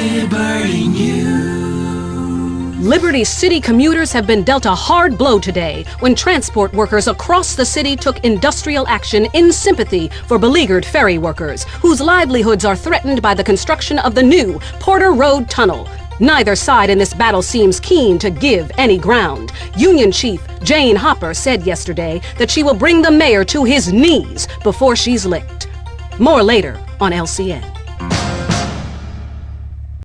Liberty News. Liberty City commuters have been dealt a hard blow today when transport workers across the city took industrial action in sympathy for beleaguered ferry workers whose livelihoods are threatened by the construction of the new Porter Road Tunnel. Neither side in this battle seems keen to give any ground. Union Chief Jane Hopper said yesterday that she will bring the mayor to his knees before she's licked. More later on LCN.